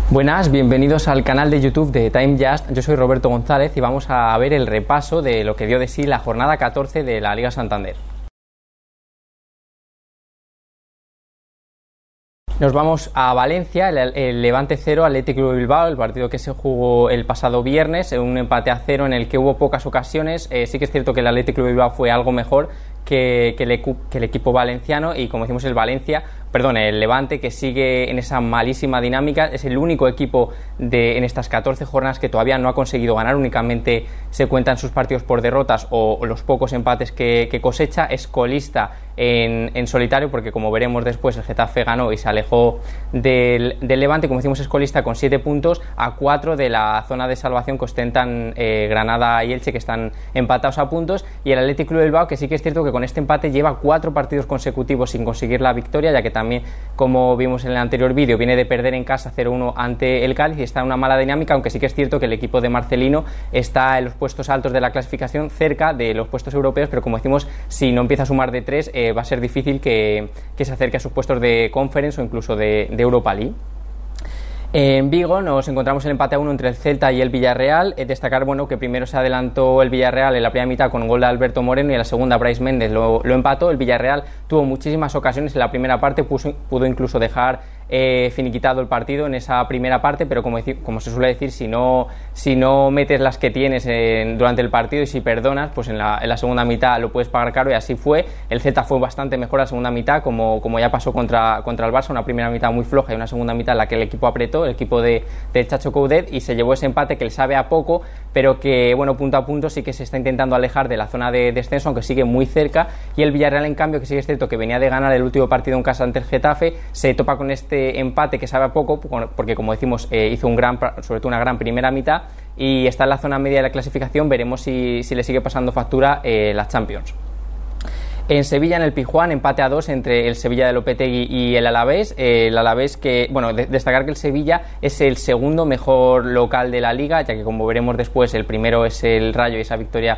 Buenas, bienvenidos al canal de YouTube de Time Just. Yo soy Roberto González y vamos a ver el repaso de lo que dio de sí la jornada 14 de la Liga Santander. Nos vamos a Valencia, el Levante 0, Athletic Club de Bilbao, el partido que se jugó el pasado viernes, un empate a 0 en el que hubo pocas ocasiones. Sí que es cierto que el Athletic Club de Bilbao fue algo mejor que el equipo valenciano, y como decimos el Levante, que sigue en esa malísima dinámica. Es el único equipo en estas 14 jornadas que todavía no ha conseguido ganar, únicamente se cuentan sus partidos por derrotas o los pocos empates que cosecha. Es colista en solitario, porque como veremos después el Getafe ganó y se alejó del Levante. Como decimos, es colista con 7 puntos a 4 de la zona de salvación que ostentan Granada y Elche, que están empatados a puntos, y el Athletic Club de Bilbao, que sí que es cierto que con este empate lleva 4 partidos consecutivos sin conseguir la victoria, ya que también, como vimos en el anterior vídeo, viene de perder en casa 0-1 ante el Cádiz y está en una mala dinámica, aunque sí que es cierto que el equipo de Marcelino está en los puestos altos de la clasificación, cerca de los puestos europeos, pero como decimos, si no empieza a sumar de 3 va a ser difícil que se acerque a sus puestos de Conference o incluso de Europa League. En Vigo nos encontramos el empate a 1 entre el Celta y el Villarreal. Destacar que primero se adelantó el Villarreal en la primera mitad con un gol de Alberto Moreno, y en la segunda Brais Méndez lo empató. El Villarreal tuvo muchísimas ocasiones en la primera parte, pudo incluso dejar finiquitado el partido en esa primera parte, pero como se suele decir, si no metes las que tienes durante el partido y si perdonas, pues en la segunda mitad lo puedes pagar caro, y así fue. El Celta fue bastante mejor la segunda mitad, como ya pasó contra el Barça, una primera mitad muy floja y una segunda mitad en la que el equipo apretó, el equipo de Chacho Coudet, y se llevó ese empate que le sabe a poco, pero que punto a punto sí que se está intentando alejar de la zona de descenso, aunque sigue muy cerca. Y el Villarreal, en cambio, que sí que es cierto que venía de ganar el último partido en casa ante el Getafe, se topa con este empate que sabe a poco, porque como decimos hizo sobre todo una gran primera mitad, y está en la zona media de la clasificación. Veremos si le sigue pasando factura la Champions. En Sevilla, en el Pizjuán, empate a 2 entre el Sevilla de Lopetegui y el Alavés. El Alavés que, destacar que el Sevilla es el segundo mejor local de la Liga, ya que como veremos después el primero es el Rayo y esa victoria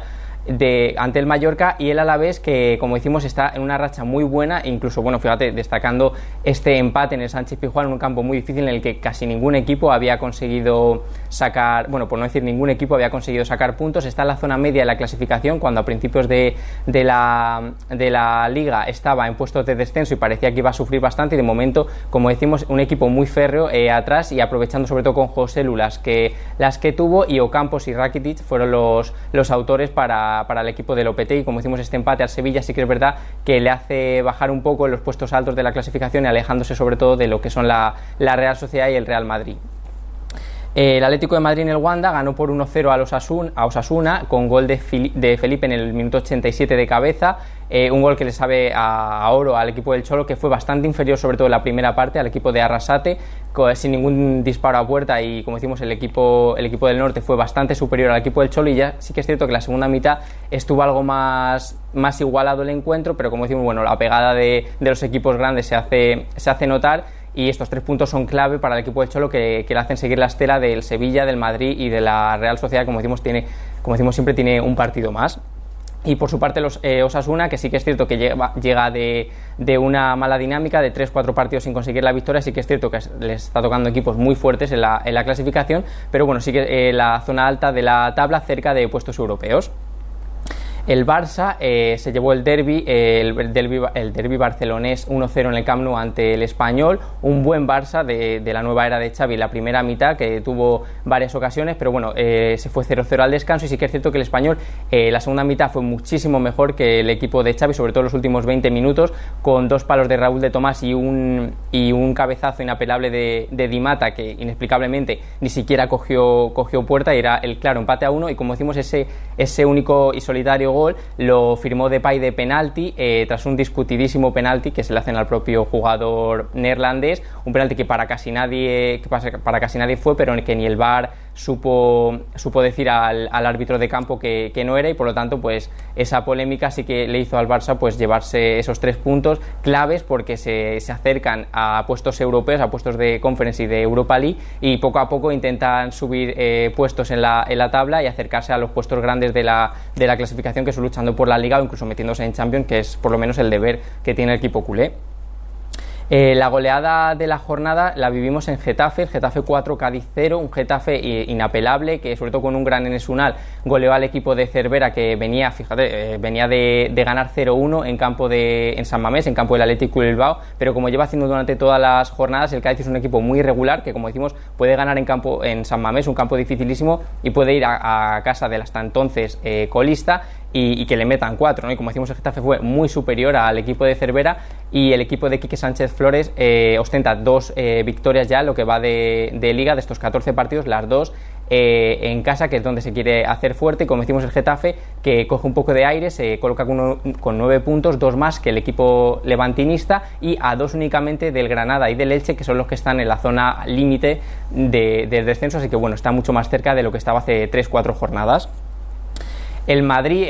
ante el Mallorca, y el Alavés que, como decimos, está en una racha muy buena, incluso, fíjate, destacando este empate en el Sánchez Pizjuán, en un campo muy difícil en el que casi ningún equipo había conseguido sacar, por no decir ningún equipo había conseguido sacar puntos. Está en la zona media de la clasificación, cuando a principios de la Liga estaba en puestos de descenso y parecía que iba a sufrir bastante, y de momento, como decimos, un equipo muy férreo atrás, y aprovechando sobre todo con Joselu las que tuvo, y Ocampos y Rakitic fueron los autores para el equipo de Lopetegui. Como decimos, este empate al Sevilla sí que es verdad que le hace bajar un poco en los puestos altos de la clasificación, y alejándose sobre todo de lo que son la Real Sociedad y el Real Madrid. El Atlético de Madrid en el Wanda ganó por 1-0 a Osasuna con gol de Felipe en el minuto 87 de cabeza, un gol que le sabe a oro al equipo del Cholo, que fue bastante inferior, sobre todo en la primera parte, al equipo de Arrasate, sin ningún disparo a puerta, y como decimos, el equipo del norte fue bastante superior al equipo del Cholo, y ya sí que es cierto que la segunda mitad estuvo algo más igualado el encuentro, pero como decimos, la pegada de los equipos grandes se hace notar. Y estos 3 puntos son clave para el equipo del Cholo, que le hacen seguir la estela del Sevilla, del Madrid y de la Real Sociedad, como decimos siempre, tiene un partido más. Y por su parte los Osasuna, que sí que es cierto que llega de una mala dinámica, de 3-4 partidos sin conseguir la victoria. Sí que es cierto que les está tocando equipos muy fuertes en la clasificación, pero sí que la zona alta de la tabla, cerca de puestos europeos. El Barça se llevó el derbi barcelonés 1-0 en el Camp Nou ante el Español. Un buen Barça de la nueva era de Xavi, la primera mitad, que tuvo varias ocasiones, pero se fue 0-0 al descanso. Y sí que es cierto que el Español la segunda mitad fue muchísimo mejor que el equipo de Xavi, sobre todo los últimos 20 minutos, con 2 palos de Raúl de Tomás y un cabezazo inapelable de Di Mata, que inexplicablemente ni siquiera cogió puerta, y era el claro empate a 1. Y como decimos, ese único y solitario gol lo firmó Depay de penalti, tras un discutidísimo penalti que se le hacen al propio jugador neerlandés, un penalti que para casi nadie fue, pero que ni el VAR supo decir al árbitro de campo que no era, y por lo tanto pues esa polémica sí que le hizo al Barça pues llevarse esos 3 puntos claves, porque se acercan a puestos europeos, a puestos de Conference y de Europa League, y poco a poco intentan subir puestos en la tabla y acercarse a los puestos grandes de la clasificación, que son luchando por la Liga o incluso metiéndose en Champions, que es por lo menos el deber que tiene el equipo culé. La goleada de la jornada la vivimos en Getafe, el Getafe 4, Cádiz 0, un Getafe inapelable que sobre todo con un gran Enes Unal goleó al equipo de Cervera que venía, fíjate, venía de ganar 0-1 en San Mamés, en campo del Athletic Club Bilbao, pero como lleva haciendo durante todas las jornadas, el Cádiz es un equipo muy irregular que, como decimos, puede ganar en San Mamés, un campo dificilísimo, y puede ir a casa del hasta entonces colista y que le metan 4, ¿no? Y como decimos, el Getafe fue muy superior al equipo de Cervera y el equipo de Quique Sánchez Flores ostenta 2 victorias ya, lo que va de Liga, de estos 14 partidos, las 2 en casa, que es donde se quiere hacer fuerte. Y como decimos, el Getafe, que coge un poco de aire, se coloca con 9 puntos, 2 más que el equipo levantinista y a 2 únicamente del Granada y del Elche, que son los que están en la zona límite del descenso, así que bueno, está mucho más cerca de lo que estaba hace 3-4 jornadas. El Madrid,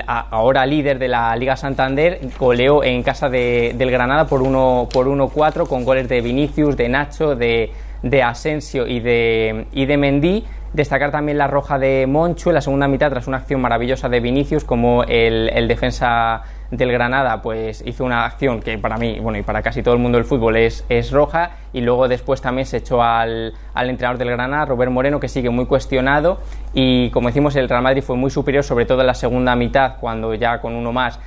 ahora líder de la Liga Santander, goleó en casa del Granada por 1-4 con goles de Vinicius, de Nacho, de Asensio y de Mendy. Destacar también la roja de Monchu en la segunda mitad tras una acción maravillosa de Vinicius, como el defensa del Granada pues hizo una acción que para mí, bueno, y para casi todo el mundo del fútbol es roja, y luego después también se echó al entrenador del Granada, Robert Moreno, que sigue muy cuestionado. Y como decimos, el Real Madrid fue muy superior, sobre todo en la segunda mitad, cuando ya con uno más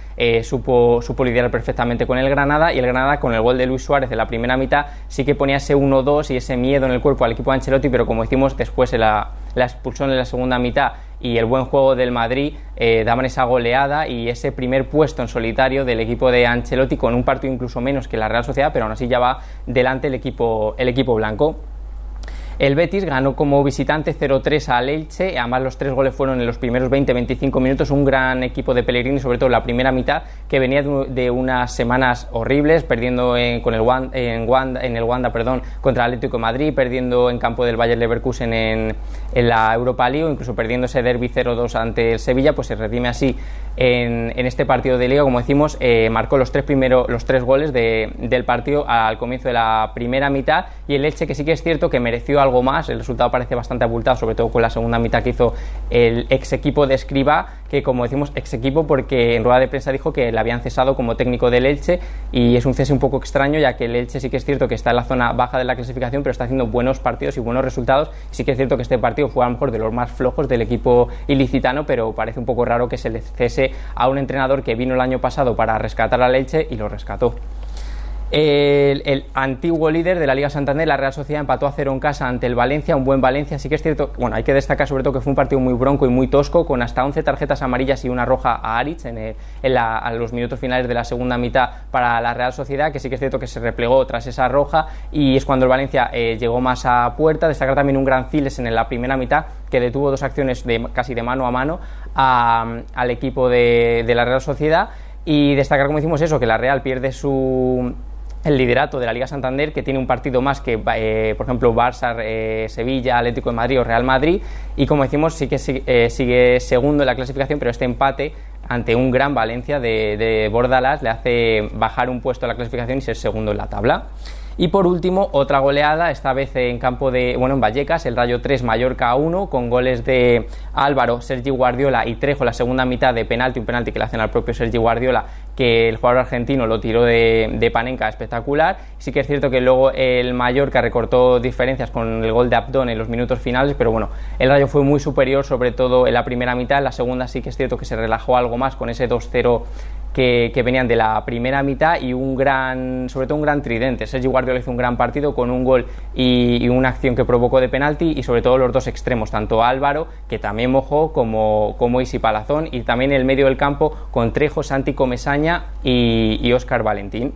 supo lidiar perfectamente con el Granada, y el Granada, con el gol de Luis Suárez de la primera mitad, sí que ponía ese 1-2 y ese miedo en el cuerpo al equipo de Ancelotti, pero como decimos, después la expulsión en la segunda mitad y el buen juego del Madrid daban esa goleada y ese primer puesto en solitario del equipo de Ancelotti, con un partido incluso menos que la Real Sociedad, pero aún así ya va delante el equipo blanco. El Betis ganó como visitante 0-3 al Elche, además los 3 goles fueron en los primeros 20-25 minutos, un gran equipo de Pellegrini, sobre todo la primera mitad, que venía de unas semanas horribles, perdiendo en el Wanda contra el Atlético de Madrid, perdiendo en campo del Bayer Leverkusen en la Europa League, incluso perdiendo ese derbi 0-2 ante el Sevilla, pues se redime así en este partido de Liga. Como decimos, marcó los 3 goles del partido al comienzo de la primera mitad, y el Elche, que sí que es cierto que mereció algo más, el resultado parece bastante abultado, sobre todo con la segunda mitad que hizo el ex equipo de Escribá, que como decimos ex equipo porque en rueda de prensa dijo que le habían cesado como técnico del Elche, y es un cese un poco extraño, ya que el Elche sí que es cierto que está en la zona baja de la clasificación, pero está haciendo buenos partidos y buenos resultados. Sí que es cierto que este partido fue a lo mejor de los más flojos del equipo ilicitano, pero parece un poco raro que se le cese a un entrenador que vino el año pasado para rescatar al Elche y lo rescató. El antiguo líder de la Liga Santander, la Real Sociedad, empató a 0 en casa ante el Valencia, un buen Valencia. Sí que es cierto, bueno, hay que destacar sobre todo que fue un partido muy bronco y muy tosco, con hasta 11 tarjetas amarillas y una roja a Aritz a los minutos finales de la segunda mitad para la Real Sociedad, que sí que es cierto que se replegó tras esa roja, y es cuando el Valencia llegó más a puerta. Destacar también un gran Ciles en la primera mitad, que detuvo 2 acciones casi de mano a mano al equipo de la Real Sociedad. Y destacar, como decimos, eso, que la Real pierde el liderato de la Liga Santander, que tiene un partido más que, por ejemplo, Barça, Sevilla, Atlético de Madrid o Real Madrid, y como decimos, sí que sigue segundo en la clasificación, pero este empate ante un gran Valencia de Bordalás le hace bajar un puesto a la clasificación y ser segundo en la tabla. Y por último, otra goleada, esta vez en Vallecas, el Rayo 3, Mallorca 1, con goles de Álvaro, Sergi Guardiola y Trejo la segunda mitad de penalti, un penalti que le hacen al propio Sergi Guardiola, que el jugador argentino lo tiró de Panenka, espectacular. Sí que es cierto que luego el Mallorca recortó diferencias con el gol de Abdón en los minutos finales, pero bueno, el Rayo fue muy superior, sobre todo en la primera mitad. En la segunda sí que es cierto que se relajó algo más con ese 2-0 que venían de la primera mitad, y sobre todo un gran tridente. Sergi Guardiola hizo un gran partido con un gol y una acción que provocó de penalti, y sobre todo los dos extremos, tanto Álvaro, que también mojó, como Isi Palazón, y también el medio del campo con Trejo, Santi Comesaña y Óscar Valentín.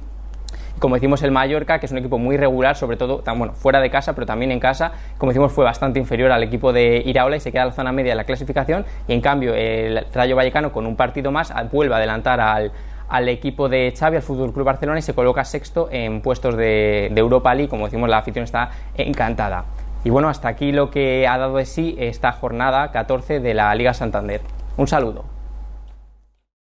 Como decimos, el Mallorca, que es un equipo muy regular, sobre todo fuera de casa, pero también en casa, como decimos, fue bastante inferior al equipo de Iraola y se queda en la zona media de la clasificación. Y en cambio el Rayo Vallecano, con un partido más, vuelve a adelantar al equipo de Xavi, al Fútbol Club Barcelona, y se coloca sexto en puestos de Europa League. Como decimos, la afición está encantada. Y bueno, hasta aquí lo que ha dado de sí esta jornada 14 de la Liga Santander. Un saludo.